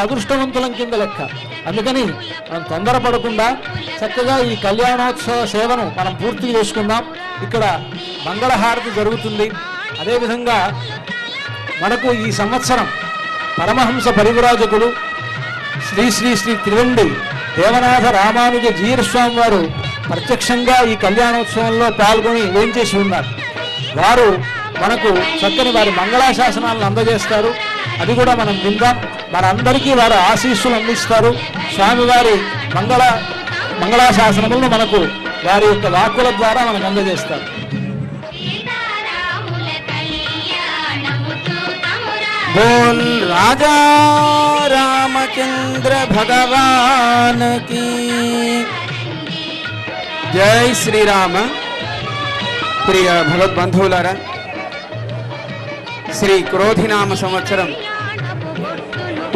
అదృష్టవంతులం కింద లెక్క. అందుకని మనం తొందరపడకుండా చక్కగా ఈ కళ్యాణోత్సవ సేవను మనం పూర్తి చేసుకుందాం. ఇక్కడ మంగళహారతి జరుగుతుంది. అదేవిధంగా మనకు ఈ సంవత్సరం పరమహంస పరివిరాజకులు శ్రీ శ్రీ శ్రీ త్రివండి దేవనాథ రామానుజ జీయస్వామి వారు ప్రత్యక్షంగా ఈ కళ్యాణోత్సవంలో పాల్గొని వేంచేసి ఉన్నారు. వారు మనకు చక్కని వారి మంగళాశాసనాలను అందజేస్తారు. అది కూడా మనం విందాం. మనందరికీ వారు ఆశీస్సులు అందిస్తారు. స్వామివారి మంగళాశాసనములను మనకు వారి యొక్క వాక్కుల ద్వారా మనకు అందజేస్తారు. बोल राजा रामचंद्र भगवान की जय श्री राम. प्रिय भगवद्बंधुलारा, శ్రీ క్రోధినామ సంవత్సరం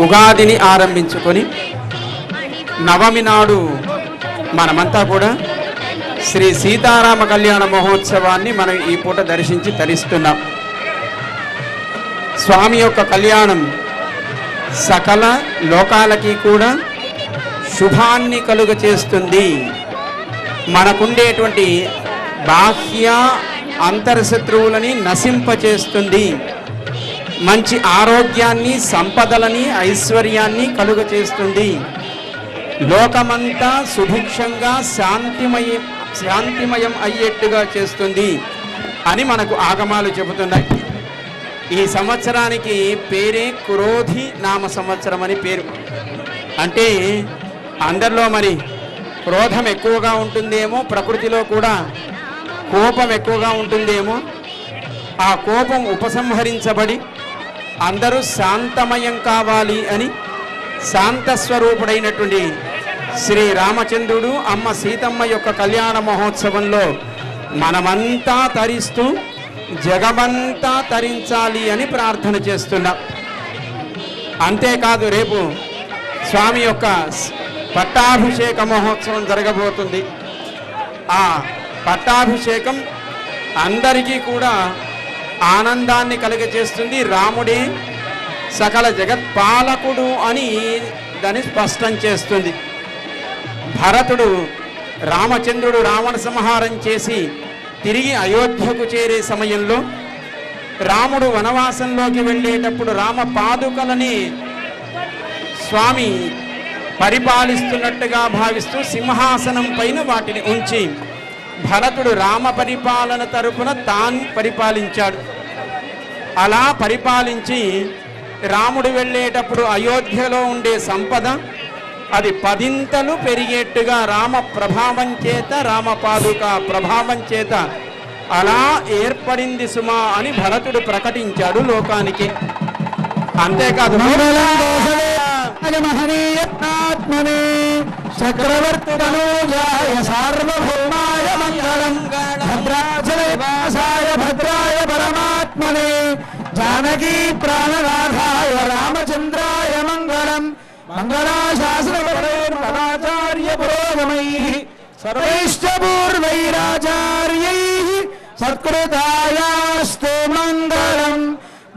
ఉగాదిని ఆరంభించుకొని నవమి నాడు మనమంతా కూడా శ్రీ సీతారామ కళ్యాణ మహోత్సవాన్ని మనం ఈ పూట దర్శించి తరిస్తున్నాం. స్వామి యొక్క కళ్యాణం సకల లోకాలకి కూడా శుభాన్ని కలుగ చేస్తుంది. మనకుండేటువంటి బాహ్య అంతర్శత్రువులని నశింపచేస్తుంది. మంచి ఆరోగ్యాన్ని, సంపదలని, ఐశ్వర్యాన్ని కలుగ చేస్తుంది. లోకమంతా సుభిక్షంగా శాంతిమయం అయ్యేట్టుగా చేస్తుంది అని మనకు ఆగమాలు చెబుతున్నాయి. ఈ సంవత్సరానికి పేరే క్రోధి నామ సంవత్సరం అని పేరు. అంటే అందరిలో మరి క్రోధం ఎక్కువగా ఉంటుందేమో, ప్రకృతిలో కూడా కోపం ఎక్కువగా ఉంటుందేమో. ఆ కోపం ఉపసంహరించబడి అందరూ శాంతమయం కావాలి అని శాంతస్వరూపుడైనటువంటి శ్రీ రామచంద్రుడు అమ్మ సీతమ్మ యొక్క కళ్యాణ మహోత్సవంలో మనమంతా తరిస్తూ జగమంతా తరించాలి అని ప్రార్థన చేస్తున్నాం. అంతేకాదు రేపు స్వామి యొక్క పట్టాభిషేక మహోత్సవం జరగబోతుంది. ఆ పట్టాభిషేకం అందరికీ కూడా ఆనందాన్ని కలిగజేస్తుంది. రాముడే సకల జగత్పాలకుడు అని దాన్ని స్పష్టం చేస్తుంది. భరతుడు రామచంద్రుడు రావణ సంహారం చేసి తిరిగి అయోధ్యకు చేరే సమయంలో రాముడు వనవాసంలోకి వెళ్ళేటప్పుడు రామ పాదుకలని స్వామి పరిపాలిస్తున్నట్టుగా భావిస్తూ సింహాసనం పైన వాటిని ఉంచి భరతుడు రామ పరిపాలన తరపున తాను పరిపాలించాడు. అలా పరిపాలించి రాముడు వెళ్ళేటప్పుడు అయోధ్యలో ఉండే సంపద అది 10 పెరిగేట్టుగా రామ ప్రభావం చేత, రామ పాదుక ప్రభావం చేత అలా ఏర్పడింది సుమా అని భరతుడు ప్రకటించాడు లోకానికి. అంతేకాదు చక్రవర్తి తనూజాయ సార్వభౌమాయ మంగళం భద్రాచలవాసాయ భద్రాయ పరమాత్మనే జానకీ ప్రాణనాథాయ రామచంద్రాయ మంగళం మంగళాశాసనపరాచార్య పురోగమైః సర్వైశ్చ పూర్వైరాచార్యైః సత్కృతాయాస్తు మంగళం.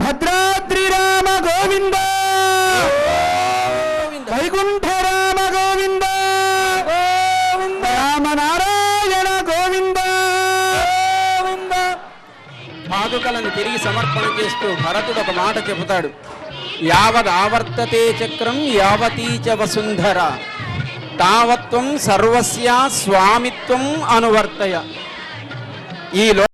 భద్రాద్రి రామ గోవింద, వైకుంఠ రామ గోవింద, రామనారాయణ గోవింద గోవింద. పాదుకలను తిరిగి సమర్పణ చేస్తూ భరతుడు ఒక మాట చెబుతాడు. యావద్ ఆవర్తతే చక్రం యావతీ చ వసుంధర తావత్వం సర్వస్య స్వామిత్వం అనువర్తయ. ఈ